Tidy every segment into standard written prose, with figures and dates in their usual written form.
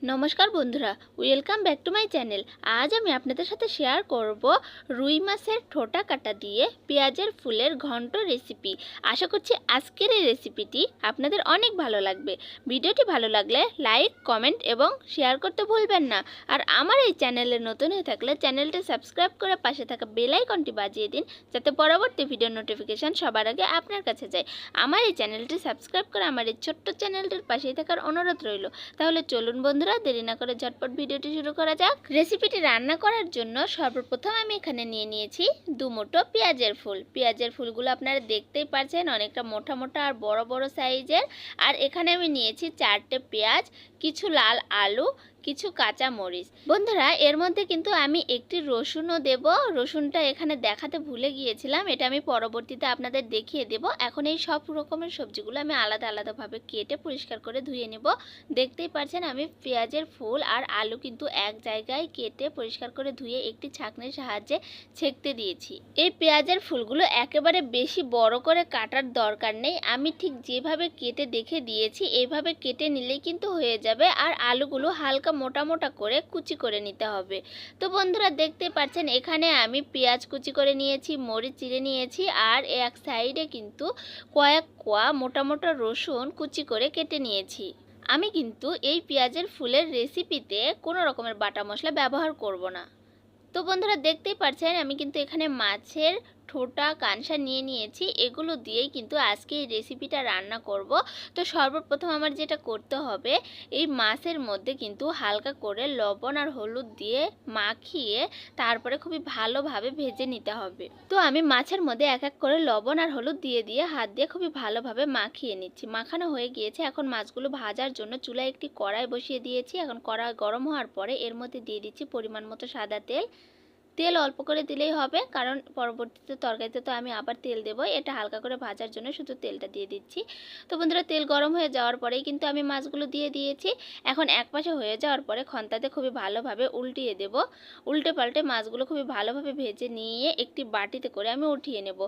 নমস্কার বন্ধুরা, welcome back to my channel. আজ আমি আপনাদের সাথে শেয়ার করব রুই মাছের ঠোঁটা কাটা দিয়ে পেঁয়াজের ফুলের ঘন্ট রেসিপি। আশা করছি আজকের এই রেসিপিটি আপনাদের অনেক ভালো লাগবে। ভিডিওটি ভালো লাগলে লাইক, কমেন্ট এবং শেয়ার করতে ভুলবেন না। আর আমার এই চ্যানেলে নতুন হয়ে থাকলে চ্যানেলটি সাবস্ক্রাইব করে পাশে থাকা বেল আইকনটি বাজিয়ে দিন, যাতে পরবর্তী ভিডিও নোটিফিকেশান সবার আগে আপনার কাছে যায়। আমার এই চ্যানেলটি সাবস্ক্রাইব করে আমার এই ছোট্ট চ্যানেলটির পাশেই থাকার অনুরোধ রইল। তাহলে চলুন বন্ধুরা, দেরি না করে ঝটপট ভিডিওটি শুরু করা যাক। রেসিপিটি রান্না করার জন্য সর্বপ্রথম আমি এখানে নিয়ে নিয়েছি 2 মুঠো পেঁয়াজের ফুল। পেঁয়াজের ফুলগুলো আপনারা দেখতেই পাচ্ছেন, অনেকটা মোটা মোটা আর বড় বড় সাইজের। আর এখানে আমি নিয়েছি 4টে পেঁয়াজ, কিছু লাল আলু, কিছু কাঁচা মরিচ। বন্ধুরা, এর মধ্যে কিন্তু আমি একটি রসুনও দেব। রসুনটা এখানে দেখাতে ভুলে গিয়েছিলাম, এটা আমি পরবর্তীতে আপনাদের দেখিয়ে দেব। এখন এই সব রকমের সবজিগুলো আমি আলাদা আলাদাভাবে কেটে পরিষ্কার করে ধুয়ে নেব। দেখতেই পাচ্ছেন আমি পেঁয়াজের ফুল আর আলু কিন্তু এক জায়গায় কেটে পরিষ্কার করে ধুয়ে একটি ছাঁকনির সাহায্যে ছেঁকতে দিয়েছি। এই পেঁয়াজের ফুলগুলো একেবারে বেশি বড় করে কাটার দরকার নেই, আমি ঠিক যেভাবে কেটে দেখে দিয়েছি এইভাবে কেটে নিলেই কিন্তু হয়ে যাবে। আর আলুগুলো হালকা মোটা মোটা করে কুচি করে নিতে হবে। তো বন্ধুরা, দেখতে পাচ্ছেন এখানে আমি পেঁয়াজ কুচি করে নিয়েছি, মরিচ চিড়ে নিয়েছি, আর এক সাইডে কিন্তু কয়েক কোয়া মোটা মোটা রসুন কুচি করে কেটে নিয়েছি। আমি কিন্তু এই পেঁয়াজের ফুলের রেসিপিতে কোনো রকমের বাটা মশলা ব্যবহার করব না। তো বন্ধুরা, দেখতেই পাচ্ছেন আমি কিন্তু এখানে মাছের ঠোঁটা কানসা নিয়ে নিয়েছি, এগুলো দিয়েই কিন্তু আজকে এই রেসিপিটা রান্না করব। তো সর্বপ্রথম আমার যেটা করতে হবে, এই মাছের মধ্যে কিন্তু হালকা করে লবণ আর হলুদ দিয়ে মাখিয়ে তারপরে খুবই ভালোভাবে ভেজে নিতে হবে। তো আমি মাছের মধ্যে এক এক করে লবণ আর হলুদ দিয়ে দিয়ে হাত দিয়ে খুবই ভালোভাবে মাখিয়ে নিচ্ছি। মাখানো হয়ে গিয়েছে, এখন মাছগুলো ভাজার জন্য চুলায় একটি কড়াই বসিয়ে দিয়েছি। এখন কড়াই গরম হওয়ার পরে এর মধ্যে দিয়ে দিচ্ছি পরিমাণ মতো সাদা তেল। তেল অল্প করে দিলেই হবে, কারণ পরবর্তীতে তরকারিতে তো আমি আবার তেল দেবো। এটা হালকা করে ভাজার জন্য শুধু তেলটা দিয়ে দিচ্ছি। তো বন্ধুরা, তেল গরম হয়ে যাওয়ার পরেই কিন্তু আমি মাছগুলো দিয়ে দিয়েছি। এখন এক পাশে হয়ে যাওয়ার পরে খন্তাতে খুবই ভালোভাবে উল্টিয়ে দেব। উল্টে পাল্টে মাছগুলো খুবই ভালোভাবে ভেজে নিয়ে একটি বাটিতে করে আমি উঠিয়ে নেব।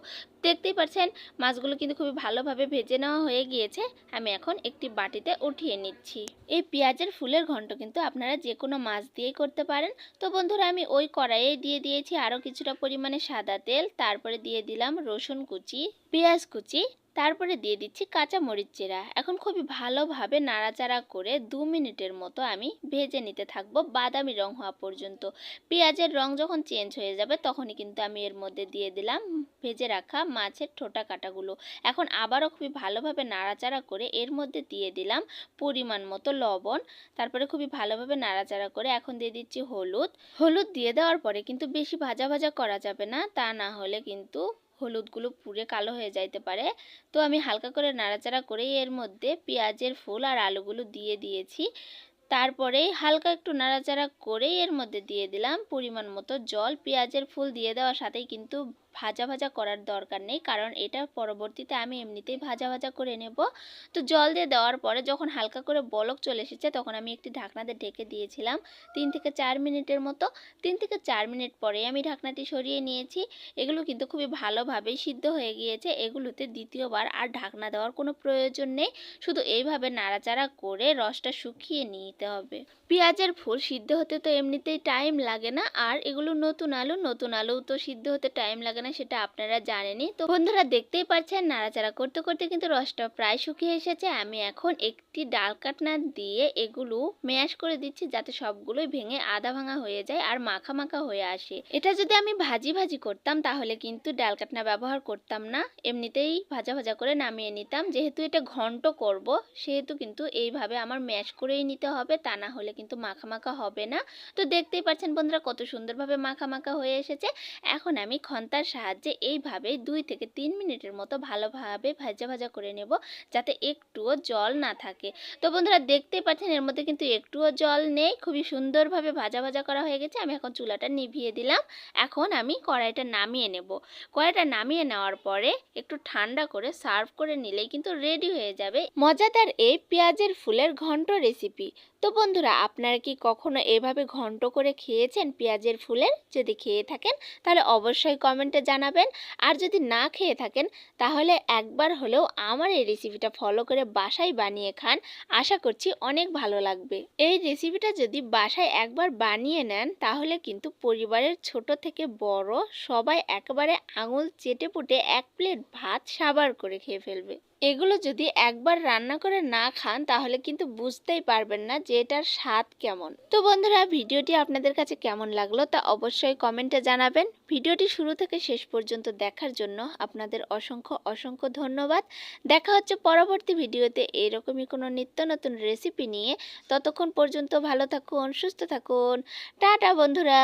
দেখতেই পাচ্ছেন মাছগুলো কিন্তু খুবই ভালোভাবে ভেজে নেওয়া হয়ে গিয়েছে। আমি এখন একটি বাটিতে উঠিয়ে নিচ্ছি। এই পেঁয়াজের ফুলের ঘন্ট কিন্তু আপনারা যে কোনো মাছ দিয়েই করতে পারেন। তো বন্ধুরা, আমি ওই কড়াইয়ে দিয়ে দিয়েছি আরও কিছুটা পরিমাণে সাদা তেল, তারপরে দিয়ে দিলাম রসুন কুচি, পেঁয়াজ কুচি, তারপরে দিয়ে দিচ্ছি কাঁচা মরিচ চেরা। এখন খুবই ভালোভাবে নাড়াচাড়া করে 2 মিনিটের মতো আমি ভেজে নিতে থাকবো, বাদামি রং হওয়া পর্যন্ত। পেঁয়াজের রং যখন চেঞ্জ হয়ে যাবে তখনই কিন্তু আমি এর মধ্যে দিয়ে দিলাম ভেজে রাখা মাছের ঠোঁটা কাটাগুলো। এখন আবারও খুবই ভালোভাবে নাড়াচাড়া করে এর মধ্যে দিয়ে দিলাম পরিমাণ মতো লবণ। তারপরে খুবই ভালোভাবে নাড়াচাড়া করে এখন দিয়ে দিচ্ছি হলুদ। হলুদ দিয়ে দেওয়ার পরে কিন্তু বেশি ভাজা ভাজা করা যাবে না, তা না হলে কিন্তু হলুদগুলো পুড়ে কালো হয়ে যাইতে পারে। তো আমি হালকা করে নাড়াচাড়া করেই এর মধ্যে পেঁয়াজের ফুল আর আলুগুলো দিয়ে দিয়েছি। তারপরে হালকা একটু নাড়াচাড়া করেই এর মধ্যে দিয়ে দিলাম পরিমাণ মতো জল। পেঁয়াজের ফুল দিয়ে দেওয়ার সাথেই কিন্তু ভাজা ভাজা করার দরকার নেই, কারণ এটা পরবর্তীতে আমি এমনিতেই ভাজা ভাজা করে নেব। তো জল দিয়ে দেওয়ার পরে যখন হালকা করে বলক চলে এসেছে তখন আমি একটি ঢাকনা দিয়ে ঢেকে দিয়েছিলাম 3 থেকে 4 মিনিটের মতো। 3 থেকে 4 মিনিট পরে আমি ঢাকনাটি সরিয়ে নিয়েছি। এগুলো কিন্তু খুবই ভালোভাবে সিদ্ধ হয়ে গিয়েছে, এগুলোতে দ্বিতীয়বার আর ঢাকনা দেওয়ার কোনো প্রয়োজন নেই। শুধু এইভাবে নাড়াচাড়া করে রসটা শুকিয়ে নিতে হবে। পেঁয়াজের ফুল সিদ্ধ হতে তো এমনিতেই টাইম লাগে না, আর এগুলো নতুন আলু তো সিদ্ধ হতে টাইম লাগে না, সেটা আপনারা জানেনই। তো বন্ধুরা, দেখতেই পাচ্ছেন নাড়াচাড়া করতে করতে কিন্তু রসটা প্রায় শুকিয়ে এসেছে। আমি এখন একটি ডাল কাটনা দিয়ে এগুলো ম্যাশ করে দিচ্ছি, যাতে সবগুলোই ভেঙে আধা ভাঙা হয়ে যায় আর মাখা মাখা হয়ে আসে। এটা যদি আমি ভাজি ভাজি করতাম তাহলে কিন্তু ডাল কাটনা ব্যবহার করতাম না, এমনিতেই ভাজা ভাজা করে নামিয়ে নিতাম। যেহেতু এটা ঘন্ট করব সেহেতু কিন্তু এইভাবে আমার ম্যাশ করেই নিতে হবে, তা না হলে কিন্তু মাখা মাখা হবে না। তো দেখতেই পাচ্ছেন বন্ধুরা কত সুন্দরভাবে মাখা মাখা হয়ে এসেছে। এখন আমি খন্তার সাহায্যে এইভাবে 2 থেকে 3 মিনিটের মতো ভালোভাবে ভাজা ভাজা করে নেব, যাতে একটুও জল না থাকে। তো বন্ধুরা, দেখতেই পাচ্ছেন এর মধ্যে কিন্তু একটুও জল নেই, খুবই সুন্দরভাবে ভাজা ভাজা করা হয়ে গেছে। আমি এখন চুলাটা নিভিয়ে দিলাম। এখন আমি কড়াইটা নামিয়ে নেব। কড়াইটা নামিয়ে নেওয়ার পরে একটু ঠান্ডা করে সার্ভ করে নিলেই কিন্তু রেডি হয়ে যাবে মজাদার এই পেঁয়াজের ফুলের ঘন্ট রেসিপি। তো বন্ধুরা, আপনারা কি কখনো এভাবে ঘন্ট করে খেয়েছেন পেঁয়াজের ফুলের? যদি খেয়ে থাকেন তাহলে অবশ্যই কমেন্টে কমেন্টে জানাবেন। আর যদি না খেয়ে থাকেন তাহলে একবার হলেও আমার এই রেসিপিটা ফলো করে বাসায় বানিয়ে খান, আশা করছি অনেক ভালো লাগবে। এই রেসিপিটা যদি বাসায় একবার বানিয়ে নেন তাহলে কিন্তু পরিবারের ছোট থেকে বড় সবাই একেবারে আঙুল চেটে পুটে এক প্লেট ভাত সাবার করে খেয়ে ফেলবে। এগুলো যদি একবার রান্না করে না খান তাহলে কিন্তু বুঝতেই পারবেন না যে এটার স্বাদ কেমন। তো বন্ধুরা, ভিডিওটি আপনাদের কাছে কেমন লাগলো তা অবশ্যই কমেন্টে জানাবেন। ভিডিওটি শুরু থেকে শেষ পর্যন্ত দেখার জন্য আপনাদের অসংখ্য অসংখ্য ধন্যবাদ। দেখা হচ্ছে পরবর্তী ভিডিওতে এরকমই কোনো নিত্য নতুন রেসিপি নিয়ে। ততক্ষণ পর্যন্ত ভালো থাকুন, সুস্থ থাকুন। টাটা বন্ধুরা।